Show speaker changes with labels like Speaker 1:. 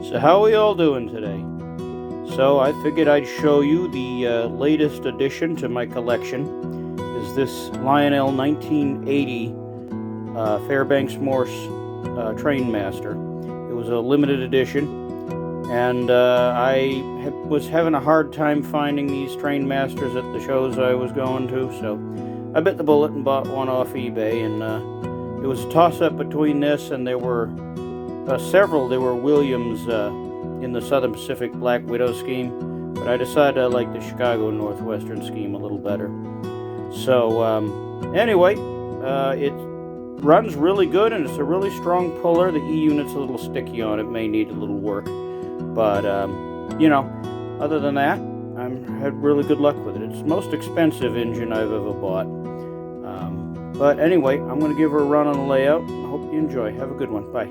Speaker 1: So how are we all doing today? So I figured I'd show you the latest addition to my collection. Is this Lionel 1980 Fairbanks-Morse Trainmaster. It was a limited edition, and I was having a hard time finding these Trainmasters at the shows I was going to, so I bit the bullet and bought one off eBay, and it was a toss-up between this, and there were several. There were Williams in the Southern Pacific Black Widow scheme, but I decided I liked the Chicago Northwestern scheme a little better. So anyway, it runs really good, and it's a really strong puller. The E-unit's a little sticky on it, may need a little work, but you know, other than that, I've had really good luck with it. It's the most expensive engine I've ever bought. But anyway, I'm going to give her a run on the layout. I hope you enjoy. Have a good one. Bye.